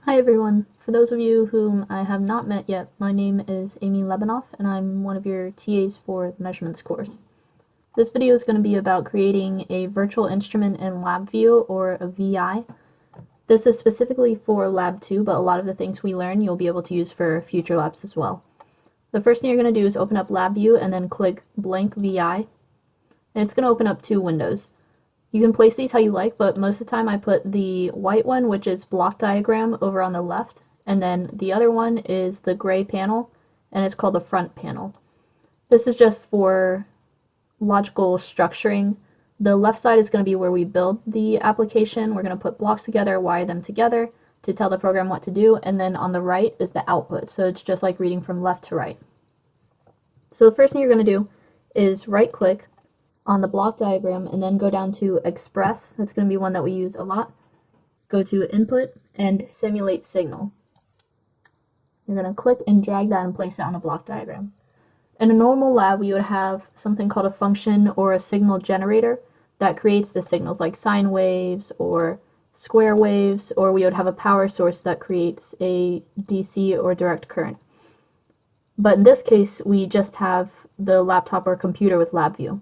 Hi everyone. For those of you whom I have not met yet, my name is Amy Lebanoff and I'm one of your TAs for the measurements course. This video is going to be about creating a virtual instrument in LabVIEW, or a VI. This is specifically for Lab 2, but a lot of the things we learn you'll be able to use for future labs as well. The first thing you're going to do is open up LabVIEW and then click blank VI, and it's going to open up two windows. You can place these how you like, but most of the time I put the white one, which is block diagram, over on the left, and then the other one is the gray panel, and it's called the front panel. This is just for logical structuring. The left side is going to be where we build the application. We're going to put blocks together, wire them together to tell the program what to do, and then on the right is the output, so it's just like reading from left to right. So the first thing you're going to do is right click on the block diagram and then go down to Express. That's going to be one that we use a lot. Go to Input and Simulate Signal. You're going to click and drag that and place it on the block diagram. In a normal lab, we would have something called a function or a signal generator that creates the signals, like sine waves or square waves, or we would have a power source that creates a DC or direct current. But in this case, we just have the laptop or computer with LabVIEW.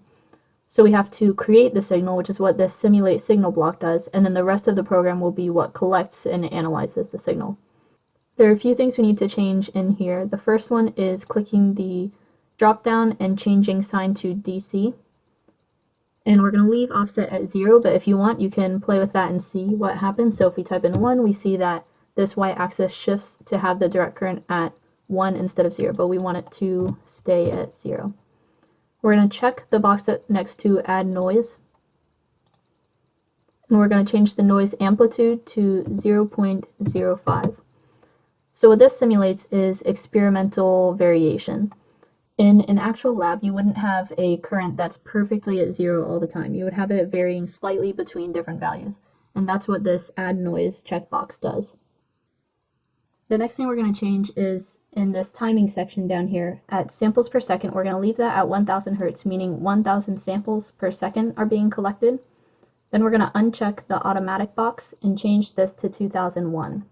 So we have to create the signal, which is what this simulate signal block does, and then the rest of the program will be what collects and analyzes the signal. There are a few things we need to change in here. The first one is clicking the drop down and changing sign to DC. And we're going to leave offset at 0, but if you want, you can play with that and see what happens. So if we type in 1, we see that this y-axis shifts to have the direct current at 1 instead of 0, but we want it to stay at 0. We're going to check the box next to add noise, and we're going to change the noise amplitude to 0.05. So what this simulates is experimental variation. In an actual lab, you wouldn't have a current that's perfectly at 0 all the time. You would have it varying slightly between different values, and that's what this add noise checkbox does. The next thing we're going to change is in this timing section down here at samples per second. We're going to leave that at 1000 Hertz, meaning 1000 samples per second are being collected. Then we're going to uncheck the automatic box and change this to 2001.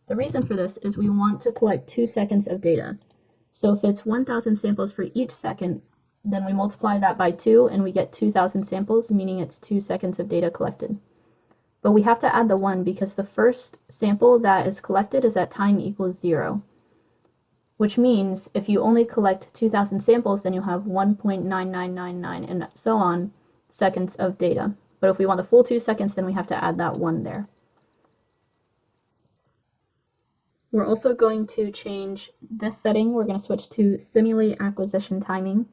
The reason for this is we want to collect 2 seconds of data. So if it's 1000 samples for each second, then we multiply that by 2 and we get 2000 samples, meaning it's 2 seconds of data collected. But we have to add the 1 because the first sample that is collected is at time equals 0. Which means if you only collect 2000 samples, then you'll have 1.9999 and so on seconds of data. But if we want the full 2 seconds, then we have to add that 1 there. We're also going to change this setting. We're going to switch to simulate acquisition timing,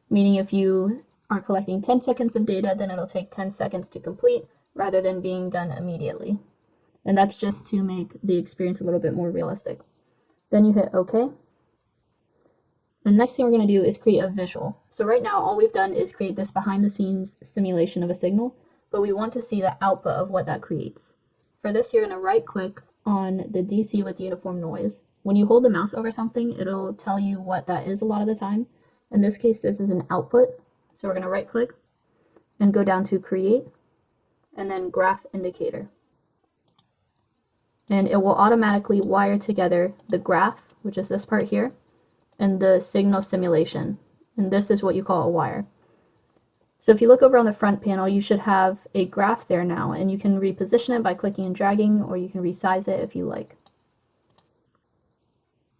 meaning if you are collecting 10 seconds of data, then it'll take 10 seconds to complete rather than being done immediately. And that's just to make the experience a little bit more realistic. Then you hit OK. The next thing we're going to do is create a visual. So right now all we've done is create this behind the scenes simulation of a signal, but we want to see the output of what that creates. For this, you're going to right click on the DC with uniform noise. When you hold the mouse over something, it'll tell you what that is a lot of the time. In this case, this is an output. So we're going to right click and go down to create and then graph indicator. And it will automatically wire together the graph, which is this part here, and the signal simulation. And this is what you call a wire. So if you look over on the front panel, you should have a graph there now, and you can reposition it by clicking and dragging, or you can resize it if you like.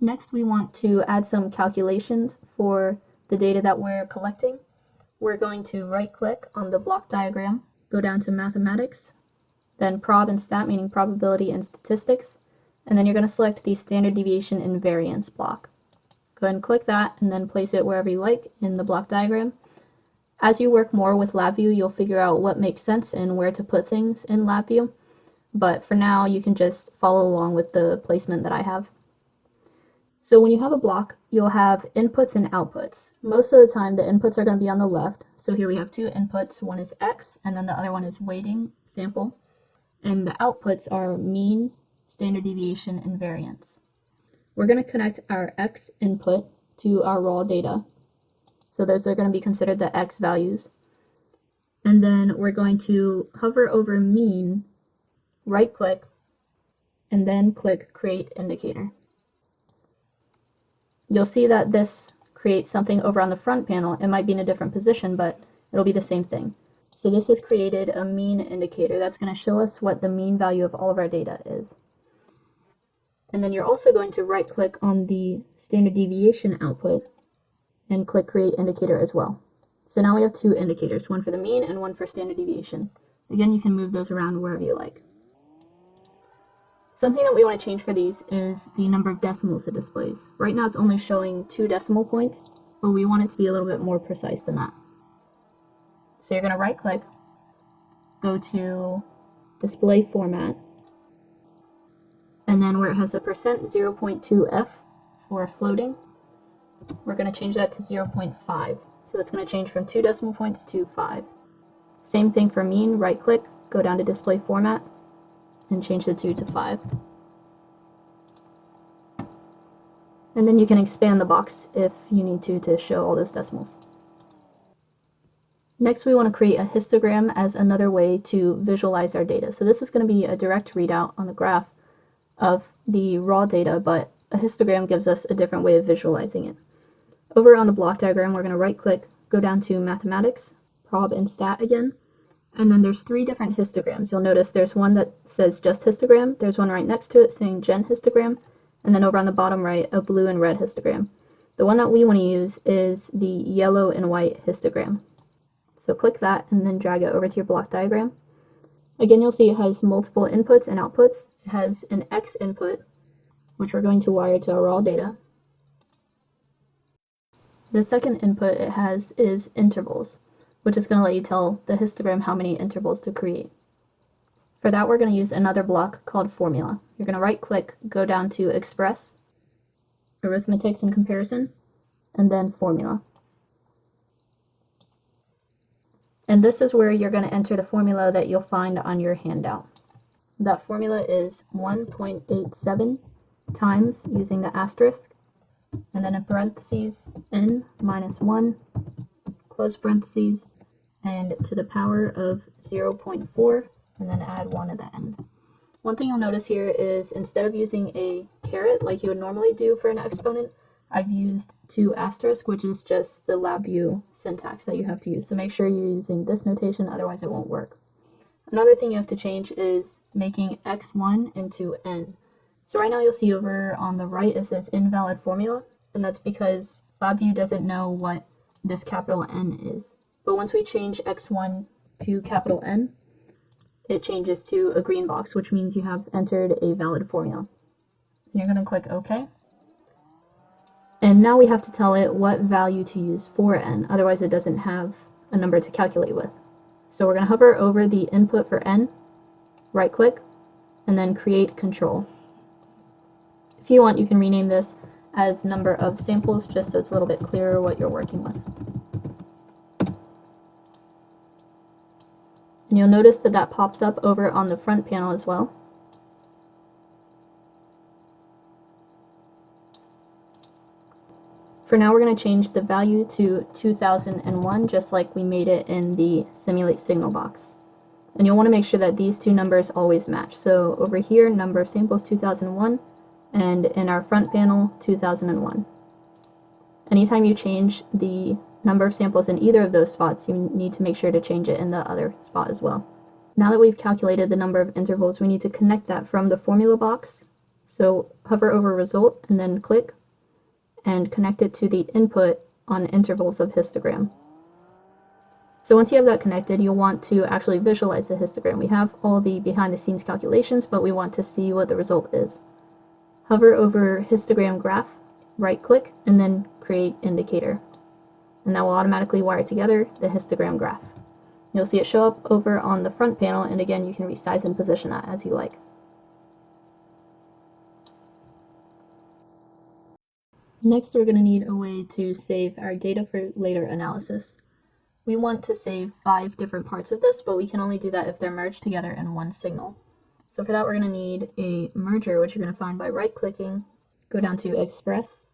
Next, we want to add some calculations for the data that we're collecting. We're going to right click on the block diagram, go down to mathematics, then prob and stat, meaning probability and statistics, and then you're going to select the standard deviation and variance block. Go ahead and click that and then place it wherever you like in the block diagram. As you work more with LabVIEW, you'll figure out what makes sense and where to put things in LabVIEW, but for now you can just follow along with the placement that I have. So when you have a block, you'll have inputs and outputs. Most of the time, the inputs are going to be on the left. So here we have 2 inputs. One is X, and then the other one is weighting, sample. And the outputs are mean, standard deviation, and variance. We're going to connect our X input to our raw data. So those are going to be considered the X values. And then we're going to hover over mean, right click, and then click Create Indicator. You'll see that this creates something over on the front panel. It might be in a different position, but it'll be the same thing. So this has created a mean indicator that's going to show us what the mean value of all of our data is. And then you're also going to right click on the standard deviation output and click Create Indicator as well. So now we have two indicators, one for the mean and one for standard deviation. Again, you can move those around wherever you like. Something that we want to change for these is the number of decimals it displays. Right now it's only showing 2 decimal points, but we want it to be a little bit more precise than that. So you're going to right click, go to Display Format, and then where it has the %0.2f for floating, we're going to change that to 0.5. So it's going to change from 2 decimal points to 5. Same thing for mean, right click, go down to Display Format, and change the 2 to 5. And then you can expand the box if you need to show all those decimals. Next, we want to create a histogram as another way to visualize our data. So this is going to be a direct readout on the graph of the raw data, but a histogram gives us a different way of visualizing it. Over on the block diagram, we're going to right click, go down to Mathematics, Prob and Stat again, and then there's 3 different histograms. You'll notice there's one that says just histogram, there's one right next to it saying gen histogram, and then over on the bottom right, a blue and red histogram. The one that we want to use is the yellow and white histogram. So click that and then drag it over to your block diagram. Again, you'll see it has multiple inputs and outputs. It has an X input, which we're going to wire to our raw data. The second input it has is intervals, which is going to let you tell the histogram how many intervals to create. For that, we're going to use another block called Formula. You're going to right click, go down to Express, Arithmetics and Comparison, and then Formula. And this is where you're going to enter the formula that you'll find on your handout. That formula is 1.87 times using the asterisk, and then in parentheses, n minus 1, close parentheses, and to the power of 0.4, and then add 1 at the end. One thing you'll notice here is instead of using a caret like you would normally do for an exponent, I've used 2 asterisks, which is just the LabVIEW syntax that you have to use. So make sure you're using this notation, otherwise it won't work. Another thing you have to change is making x1 into n. So right now you'll see over on the right it says invalid formula, and that's because LabVIEW doesn't know what this capital N is. But once we change x1 to capital N, it changes to a green box, which means you have entered a valid formula. And you're going to click OK. And now we have to tell it what value to use for n, otherwise it doesn't have a number to calculate with. So we're going to hover over the input for n, right click, and then create control. If you want, you can rename this as number of samples, just so it's a little bit clearer what you're working with. And you'll notice that that pops up over on the front panel as well. For now, we're going to change the value to 2001, just like we made it in the simulate signal box. And you'll want to make sure that these 2 numbers always match. So over here, number of samples 2001, and in our front panel, 2001. Anytime you change the number of samples in either of those spots, you need to make sure to change it in the other spot as well. Now that we've calculated the number of intervals, we need to connect that from the formula box. So hover over result and then click and connect it to the input on intervals of histogram. So once you have that connected, you'll want to actually visualize the histogram. We have all the behind the scenes calculations, but we want to see what the result is. Hover over histogram graph, right click, and then create indicator. And that will automatically wire together the histogram graph. You'll see it show up over on the front panel, and again, you can resize and position that as you like. Next, we're going to need a way to save our data for later analysis. We want to save 5 different parts of this, but we can only do that if they're merged together in one signal. So for that, we're going to need a merger, which you're going to find by right-clicking, go down to Express,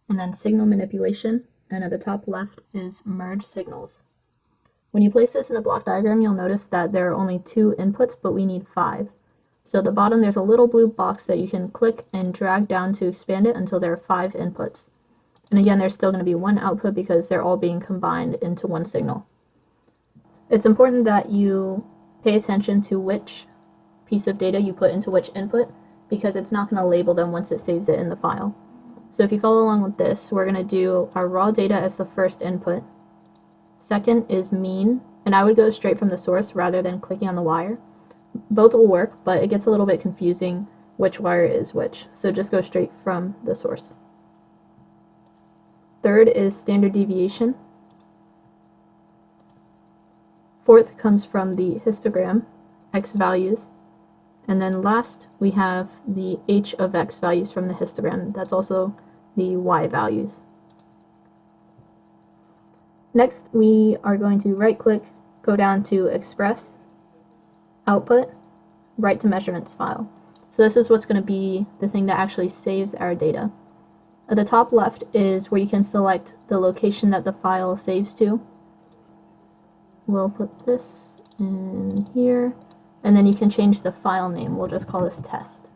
and then Signal Manipulation, and at the top left is Merge Signals. When you place this in the block diagram, you'll notice that there are only 2 inputs, but we need 5. So at the bottom there's a little blue box that you can click and drag down to expand it until there are 5 inputs. And again, there's still going to be 1 output because they're all being combined into 1 signal. It's important that you pay attention to which piece of data you put into which input, because it's not going to label them once it saves it in the file. So if you follow along with this, we're going to do our raw data as the first input. Second is mean, and I would go straight from the source rather than clicking on the wire. Both will work, but it gets a little bit confusing which wire is which, so just go straight from the source. Third is standard deviation. Fourth comes from the histogram, x values. And then last, we have the h of x values from the histogram. That's also the y values. Next, we are going to right-click, go down to Express, Output, Write to Measurements file. So this is what's going to be the thing that actually saves our data. At the top left is where you can select the location that the file saves to. We'll put this in here, and then you can change the file name. We'll just call this test.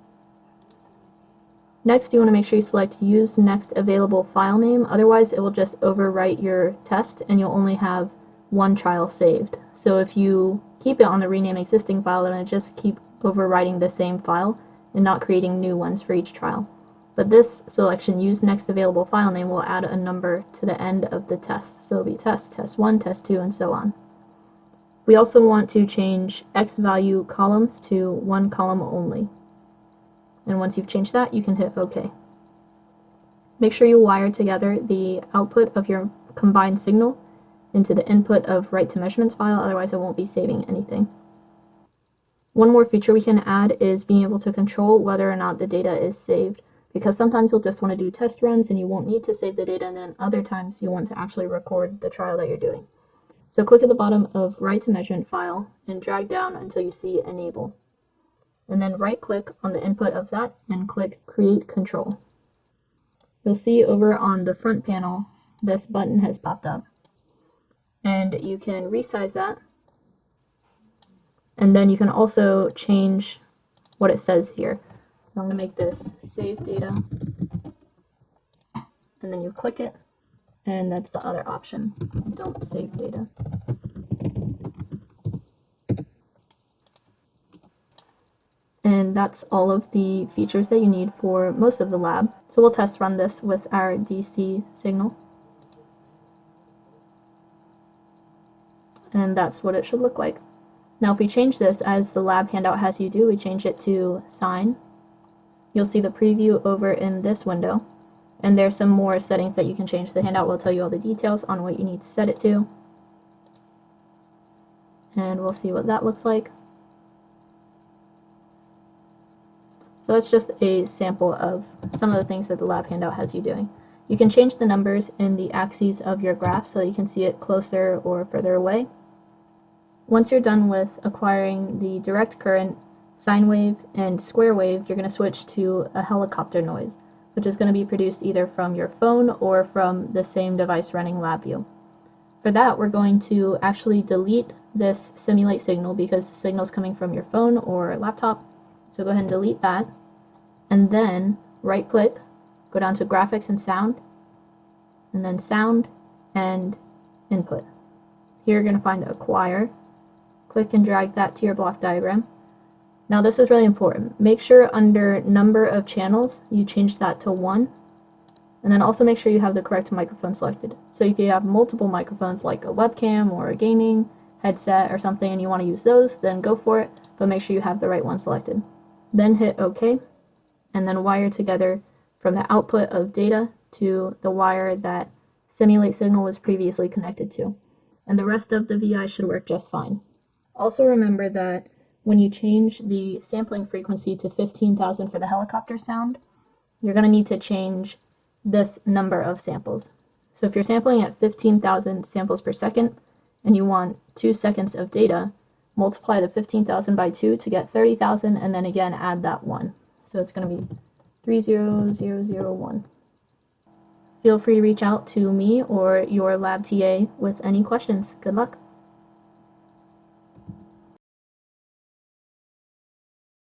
Next, you want to make sure you select Use Next Available File Name, otherwise it will just overwrite your test and you'll only have 1 trial saved. So if you keep it on the Rename Existing file, then it'll just keep overwriting the same file and not creating new ones for each trial. But this selection, Use Next Available File Name, will add a number to the end of the test. So it'll be test, test 1, test 2, and so on. We also want to change X value columns to 1 column only. And once you've changed that, you can hit OK. Make sure you wire together the output of your combined signal into the input of Write to Measurements file, otherwise it won't be saving anything. One more feature we can add is being able to control whether or not the data is saved, because sometimes you'll just want to do test runs and you won't need to save the data, and then other times you want to actually record the trial that you're doing. So click at the bottom of Write to Measurement file and drag down until you see Enable. And then right-click on the input of that and click Create Control. You'll see over on the front panel, this button has popped up. And you can resize that. And then you can also change what it says here. So I'm going to make this Save Data. And then you click it. And that's the other option. Don't save data. And that's all of the features that you need for most of the lab. So we'll test run this with our DC signal. And that's what it should look like. Now if we change this, as the lab handout has you do, we change it to sine. You'll see the preview over in this window. And there's some more settings that you can change. The handout will tell you all the details on what you need to set it to. And we'll see what that looks like. So that's just a sample of some of the things that the lab handout has you doing. You can change the numbers in the axes of your graph so you can see it closer or further away. Once you're done with acquiring the direct current, sine wave, and square wave, you're going to switch to a helicopter noise, which is going to be produced either from your phone or from the same device running LabVIEW. For that, we're going to actually delete this simulate signal because the signal is coming from your phone or laptop. So go ahead and delete that. And then right-click, go down to Graphics and Sound, and then Sound and Input. Here you're going to find Acquire. Click and drag that to your block diagram. Now this is really important. Make sure under number of channels you change that to 1, and then also make sure you have the correct microphone selected. So if you have multiple microphones like a webcam or a gaming headset or something and you want to use those, then go for it, but make sure you have the right one selected. Then hit OK, and then wire together from the output of data to the wire that simulate signal was previously connected to. And the rest of the VI should work just fine. Also remember that when you change the sampling frequency to 15,000 for the helicopter sound, you're going to need to change this number of samples. So if you're sampling at 15,000 samples per second and you want 2 seconds of data, multiply the 15,000 by 2 to get 30,000, and then again add that 1. So it's going to be 30001. Feel free to reach out to me or your lab TA with any questions. Good luck.